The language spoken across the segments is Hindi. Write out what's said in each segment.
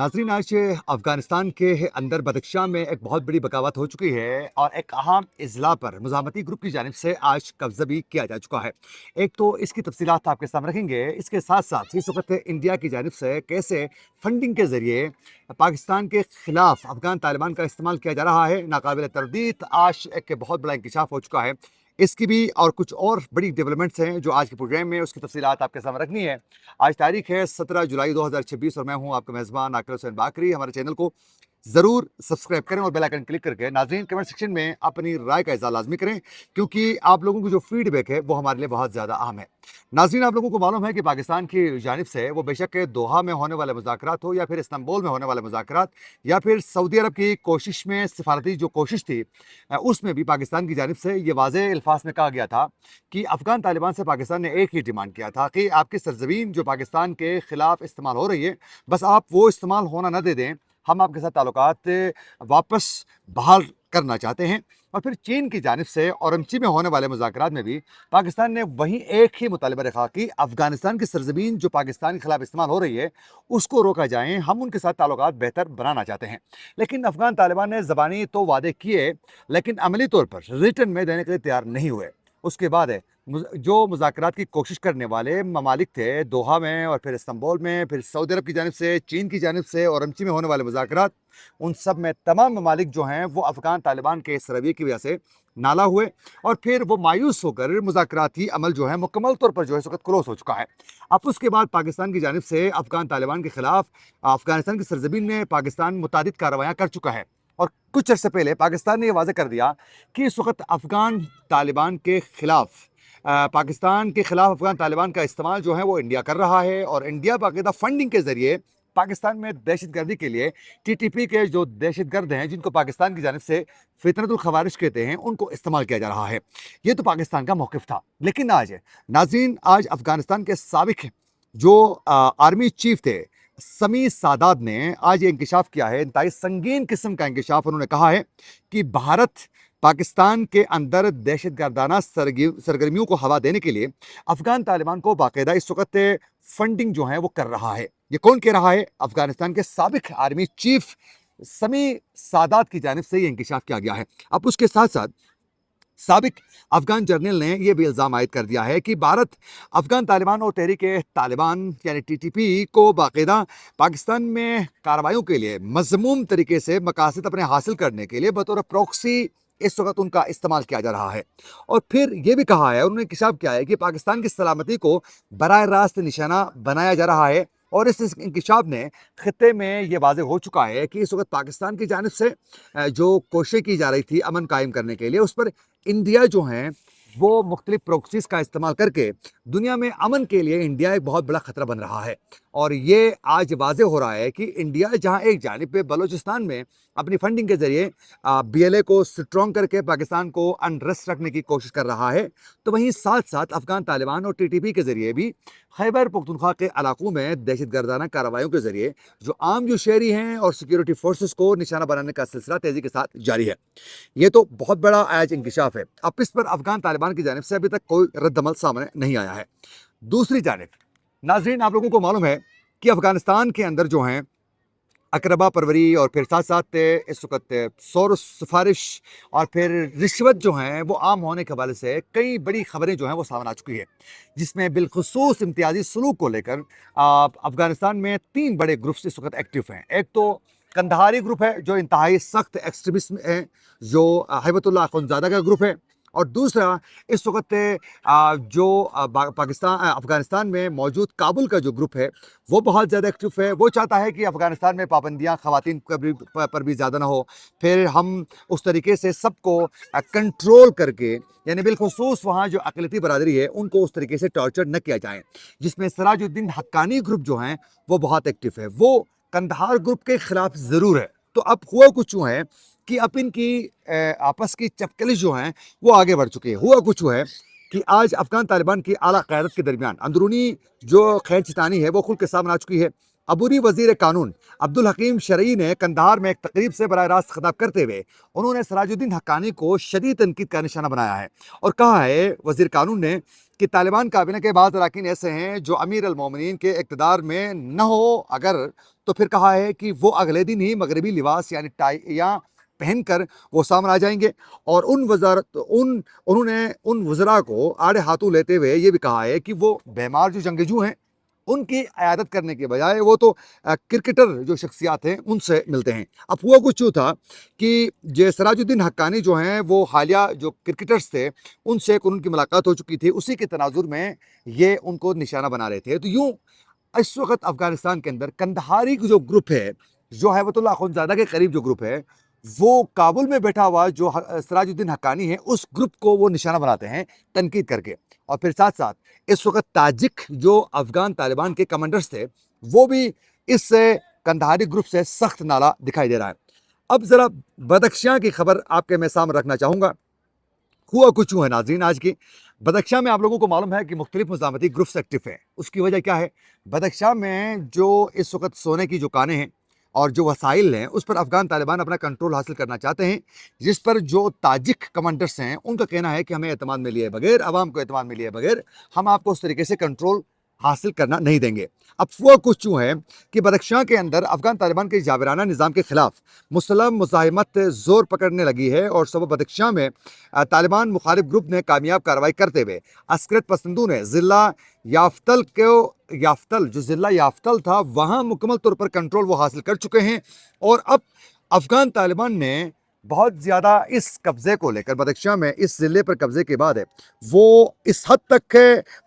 नाज़रीन, आज अफ़गानिस्तान के अंदर बदख्शां में एक बहुत बड़ी बगावत हो चुकी है और एक अहम इज़ला पर मुज़ाहमती ग्रुप की जानिब से आज कब्ज़ा भी किया जा चुका है। एक तो इसकी तफ़सीलात आपके सामने रखेंगे, इसके साथ-साथ इस वक़्त इंडिया की जानिब से कैसे फंडिंग के ज़रिए पाकिस्तान के ख़िलाफ़ अफ़गान तालिबान का इस्तेमाल किया जा रहा है, नाक़ाबिल तरदीद आज एक बहुत बड़ा इंकशाफ हो चुका है। इसकी भी और कुछ और बड़ी डेवलपमेंट्स हैं जो आज के प्रोग्राम में उसकी तफ़सीलात आपके सामने रखनी है। आज तारीख है 17 जुलाई 2026 और मैं हूं आपका मेज़बान आकिल हुसैन बाकरी। हमारे चैनल को ज़रूर सब्सक्राइब करें और बेल आइकन क्लिक करके नाज़रीन कमेंट सेक्शन में अपनी राय का इज़हार लाज़मी करें, क्योंकि आप लोगों की जो फीडबैक है वो हमारे लिए बहुत ज़्यादा अहम है। नाज़रीन, आप लोगों को मालूम है कि पाकिस्तान की जानिब से वो बेशक दोहा में होने वाले मुज़ाकरात हो या फिर इस्तांबुल में होने वाले मुज़ाकरात या फिर सऊदी अरब की कोशिश में सिफारती जो कोशिश थी उसमें भी पाकिस्तान की जानिब से ये वाज़ेह अल्फाज में कहा गया था कि अफ़गान तालिबान से पाकिस्तान ने एक ही डिमांड किया था कि आपकी सरज़मीन जो पाकिस्तान के ख़िलाफ़ इस्तेमाल हो रही है, बस आप वो इस्तेमाल होना न दे दें, हम आपके साथ ताल्लुकात वापस बहाल करना चाहते हैं। और फिर चीन की जानिब से औरमची में होने वाले मुज़ाकरात में भी पाकिस्तान ने वहीं एक ही मुतालिबा रखा कि अफ़गानिस्तान की सरज़मीन जो पाकिस्तान के ख़िलाफ़ इस्तेमाल हो रही है उसको रोका जाए, हम उनके साथ ताल्लुकात बेहतर बनाना चाहते हैं। लेकिन अफ़गान तालिबान ने ज़बानी तो वादे किए, लेकिन अमली तौर पर रिटर्न में देने के लिए तैयार नहीं हुए। उसके बाद है जो मुज़ाकरात की कोशिश करने वाले ममालिक थे दोहा में और फिर इस्तांबुल में, फिर सऊदी अरब की जानिब से, चीन की जानिब से और औरमची में होने वाले मुज़ाकरात, उन सब में तमाम ममालिक जो हैं वो अफ़गान तालिबान के इस रवैये की वजह से नाला हुए और फिर वो मायूस होकर मुज़ाकराती अमल जो है मुकम्मल तौर पर जो है इस वक्त क्लोज हो चुका है। अब उसके बाद पाकिस्तान की जानिब से अफ़गान तालिबान के ख़िलाफ़ अफ़गानिस्तान की सरज़मीन में पाकिस्तान मुतादिद कार्रवाइयाँ कर चुका है और कुछ अर्से पहले पाकिस्तान ने यह वाज़ेह कर दिया कि इस वक्त अफ़गान तालिबान के ख़िलाफ़ पाकिस्तान के ख़िलाफ़ अफ़गान तालिबान का इस्तेमाल जो है वो इंडिया कर रहा है और इंडिया बाकायदा फंडिंग के ज़रिए पाकिस्तान में दहशतगर्दी के लिए टीटीपी के जो दहशतगर्द हैं जिनको पाकिस्तान की जानिब से फितरतुल खवारिश कहते हैं उनको इस्तेमाल किया जा रहा है। ये तो पाकिस्तान का मौक़िफ़ था। लेकिन आज नाज़रीन, आज अफ़गानिस्तान के साबिक़ जो आर्मी चीफ थे समी सादात ने आज ये इंकशाफ किया है, इंतहाई संगीन किस्म का इंकशाफ। उन्होंने कहा है कि भारत पाकिस्तान के अंदर दहशतगर्दाना सरगर्मियों को हवा देने के लिए अफ़गान तालिबान को बाकायदा इस वक्त फंडिंग जो है वो कर रहा है। ये कौन कह रहा है? अफ़गानिस्तान के साबिक़ आर्मी चीफ समी सादात की जानिब से ये इंकशाफ किया गया है। अब उसके साथ साथ साबिक अफगान जर्नल ने यह भी इल्ज़ाम आयद कर दिया है कि भारत अफगान तालिबान और तहरीक तालिबान यानी टीटीपी को बाकायदा पाकिस्तान में कार्रवाइयों के लिए मज़मूम तरीके से मकासद अपने हासिल करने के लिए बतौर प्रॉक्सी इस वक्त उनका इस्तेमाल किया जा रहा है। और फिर यह भी कहा है, उन्होंने इंकशाफ किया है कि पाकिस्तान की सलामती को बराह रास्त निशाना बनाया जा रहा है। और इस इंकशाफ ने खित्ते में ये वाज़ेह हो चुका है कि इस वक्त पाकिस्तान की जानिब से जो कोशिश की जा रही थी अमन कायम करने के लिए, उस पर इंडिया जो है वो मुख्तलिफ प्रोक्सीज का इस्तेमाल करके दुनिया में अमन के लिए इंडिया एक बहुत बड़ा खतरा बन रहा है। और ये आज वाज़ेह हो रहा है कि इंडिया जहां एक जानिब पे बलोचिस्तान में अपनी फंडिंग के जरिए बीएलए को स्ट्रॉन्ग करके पाकिस्तान को अनरेस्ट रखने की कोशिश कर रहा है, तो वहीं साथ साथ अफगान तालिबान और टीटीपी के जरिए भी खैबर पख्तूनख्वा के इलाकों में दहशतगर्दाना कार्रवाइयों के जरिए जो आम जो शहरी हैं और सिक्योरिटी फोर्सेस को निशाना बनाने का सिलसिला तेजी के साथ जारी है। ये तो बहुत बड़ा आज इंकशाफ है। अब इस पर अफगान तालिबान की जानिब से अभी तक कोई रद्दमल सामने नहीं आया है। दूसरी जानिब नाजरीन, आप लोगों को मालूम है कि अफगानिस्तान के अंदर जो हैं अकरबा परवरी और फिर साथ साथ इस वक्त सौर सिफारिश और फिर रिश्वत जो हैं वो आम होने के हवाले से कई बड़ी खबरें जो हैं वो सामने आ चुकी है, जिसमें बिलखुसूस इम्तियाजी सलूक को लेकर अफगानिस्तान में 3 बड़े ग्रुप्स इस वक्त एक्टिव हैं। एक तो कंदहारी ग्रुप है जो इंतहाई सख्त एक्सट्रीमिस्ट है, जो हैबतुल्लाह अखुंज़ादा का ग्रुप है। और दूसरा इस वक्त जो पाकिस्तान अफगानिस्तान में मौजूद काबुल का जो ग्रुप है वो बहुत ज़्यादा एक्टिव है। वो चाहता है कि अफगानिस्तान में पाबंदियाँ ख़वातीन पर भी ज़्यादा ना हो, फिर हम उस तरीके से सबको कंट्रोल करके यानी बिलखुसूस वहाँ जो अक़लियती बरादरी है उनको उस तरीके से टॉर्चर न किया जाए, जिसमें सिराजुद्दीन हक्कानी ग्रुप जो हैं वो बहुत एक्टिव है। वो कंदहार ग्रुप के ख़िलाफ़ ज़रूर है। तो अब हुआ कुछ यूँ है कि अब इनकी आपस की चपकलिश जो है वो आगे बढ़ चुकी है। हुआ कुछ है कि आज अफगान तालिबान की आला क़यादत के दरमियान अंदरूनी जो खैंचतानी है वो खुल के सामने आ चुकी है। अबूरी वजीर कानून अब्दुल हकीम शरई ने कंधार में एक तकरीब से बराह रास्त खिताब करते हुए उन्होंने सराजुद्दीन हक्कानी को शदीद तनकीद का निशाना बनाया है और कहा है वजीर कानून ने कि तालिबान काबीना के बाद अरकान ऐसे हैं जो अमीर अल मोमिनीन के इक़्तिदार में न हो अगर, तो फिर कहा है कि वो अगले दिन ही मगरबी लिबास यानी टाई या पहनकर वो सामने आ जाएंगे। और उन्होंने उन वज़रा को आड़े हाथों लेते हुए ये भी कहा है कि वो बीमार जो जंगजू हैं उनकी अयादत करने के बजाय वो तो क्रिकेटर जो शख्सियात हैं उनसे मिलते हैं। अब हुआ कुछ यूँ था कि जे सराजुद्दीन हक्कानी जो हैं वो हालिया जो क्रिकेटर्स थे उनसे उनकी मुलाकात हो चुकी थी, उसी के तनाजुर में ये उनको निशाना बना रहे थे। तो यूँ इस वक्त अफगानिस्तान के अंदर कंदहारी जो ग्रुप है, जो हैबतुल्लाह अखुंज़ादा के करीब जो ग्रुप है, वो काबुल में बैठा हुआ जो सराजुद्दीन हक्कानी है उस ग्रुप को वो निशाना बनाते हैं तनकीद करके। और फिर साथ साथ इस वक्त ताजिक जो अफगान तालिबान के कमांडर्स थे वो भी इस कंदहारी ग्रुप से सख्त नाला दिखाई दे रहा है। अब ज़रा बदख्शां की खबर आपके मैं सामने रखना चाहूँगा। हुआ कुछ यूँ है नाज़रीन, आज की बदख्शां में आप लोगों को मालूम है कि मुख्तलिफ मुज़ाहमती ग्रुप्स एक्टिव हैं। उसकी वजह क्या है? बदख्शां में जो इस वक्त सोने की जो कानें हैं और जो वसाइल हैं उस पर अफ़गान तालिबान अपना कंट्रोल हासिल करना चाहते हैं, जिस पर जो ताजिक कमांडर्स हैं उनका कहना है कि हमें एतमाद में लिए बगैर, अवाम को एतमाद में लिए बगैर हम आपको उस तरीके से कंट्रोल हासिल करना नहीं देंगे। अब वो कुछ यूँ है कि बदख्शां के अंदर अफ़गान तालिबान के जाबिराना निज़ाम के खिलाफ मुसलम मुज़ाहिमत ज़ोर पकड़ने लगी है और सब बदख्शां में तालिबान मुखालिफ ग्रुप ने कामयाब कार्रवाई करते हुए अस्करत पसंदों ने ज़िला याफ्तल जो ज़िला याफ्तल था वहाँ मुकम्मल तौर पर कंट्रोल वो हासिल कर चुके हैं। और अब अफ़गान तालिबान ने बहुत ज़्यादा इस कब्ज़े को लेकर बदख्शां में इस ज़िले पर कब्ज़े के बाद है वो इस हद तक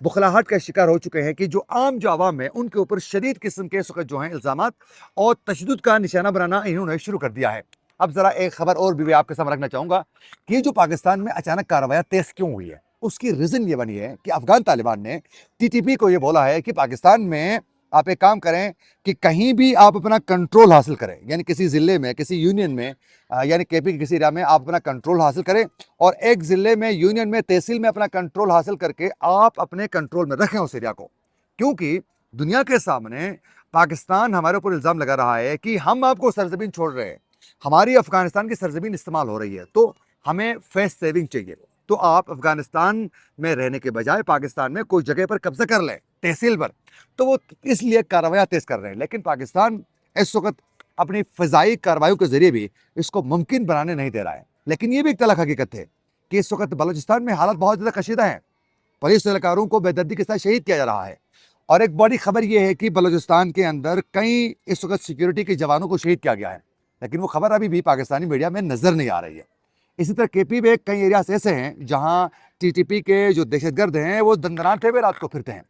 बुखलाहट का शिकार हो चुके हैं कि जो आम जो आवाम है उनके ऊपर शदीद किस्म के इस वक्त जो हैं इल्ज़ामात और तशद्दुद का निशाना बनाना इन्होंने शुरू कर दिया है। अब ज़रा एक खबर और भी आपके सामने रखना चाहूँगा कि जो पाकिस्तान में अचानक कार्रवाई तेज़ क्यों हुई है, उसकी रीज़न ये बनी है कि अफ़गान तालिबान ने टीटीपी को ये बोला है कि पाकिस्तान में आप एक काम करें कि कहीं भी आप अपना कंट्रोल हासिल करें, यानी किसी ज़िले में, किसी यूनियन में यानी केपी के किसी एरिया में आप अपना कंट्रोल हासिल करें और एक ज़िले में, यूनियन में, तहसील में अपना कंट्रोल हासिल करके आप अपने कंट्रोल में रखें उस एरिया को। क्योंकि दुनिया के सामने पाकिस्तान हमारे ऊपर इल्ज़ाम लगा रहा है कि हम आपको सरज़मीन छोड़ रहे हैं, हमारी अफ़गानिस्तान की सरज़मीन इस्तेमाल हो रही है, तो हमें फेस सेविंग चाहिए। तो आप अफ़गानिस्तान में रहने के बजाय पाकिस्तान में कोई जगह पर कब्ज़ा कर लें, तहसील पर, तो वो इसलिए कार्रवाइयाँ तेज़ कर रहे हैं। लेकिन पाकिस्तान इस वक्त अपनी फ़िज़ाई कार्रवाइयों के ज़रिए भी इसको मुमकिन बनाने नहीं दे रहा है। लेकिन ये भी एक तल्ख़ हकीकत है कि इस वक्त बलूचिस्तान में हालात बहुत ज़्यादा कशीदा हैं। पुलिस एहलकारों को बेदर्दी के साथ शहीद किया जा रहा है। और एक बड़ी खबर ये है कि बलूचिस्तान के अंदर कई इस वक्त सिक्योरिटी के जवानों को शहीद किया गया है, लेकिन वो खबर अभी भी पाकिस्तानी मीडिया में नज़र नहीं आ रही है। इसी तरह केपी में कई एरियाज ऐसे हैं जहाँ टीटीपी के जो दहशतगर्द हैं वो दंदनाते हुए रात को फिरते हैं।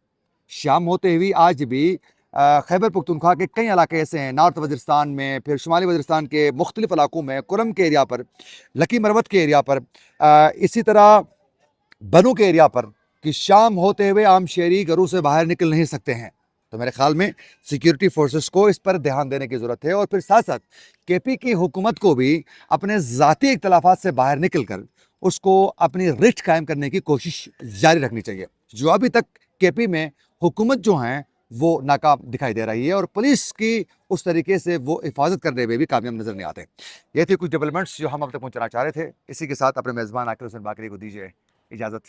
शाम होते हुए आज भी खैबर पुख्तूनख्वा के कई इलाके ऐसे हैं, नॉर्थ वज़ीरिस्तान में, फिर शुमाली वज़ीरिस्तान के मुख्तलिफ इलाकों में, कुरम के एरिया पर, लकी मरवत के एरिया पर, इसी तरह बनू के एरिया पर, कि शाम होते हुए आम शहरी घरों से बाहर निकल नहीं सकते हैं। तो मेरे ख्याल में सिक्योरिटी फोर्सेस को इस पर ध्यान देने की ज़रूरत है और फिर साथ साथ केपी की हुकूमत को भी अपने ज़ाती इख्तलाफात से बाहर निकल कर उसको अपनी रिट कायम करने की कोशिश जारी रखनी चाहिए। जो अभी तक केपी में हुकूमत जो हैं वो नाकाम दिखाई दे रही है और पुलिस की उस तरीके से वो हिफाजत करने में भी कामयाब नज़र नहीं आते। ये थे कुछ डेवलपमेंट्स जो हम अब तक पहुँचाना चाह रहे थे। इसी के साथ अपने मेज़बान आकिर हुसैन बाकरी को दीजिए इजाज़त।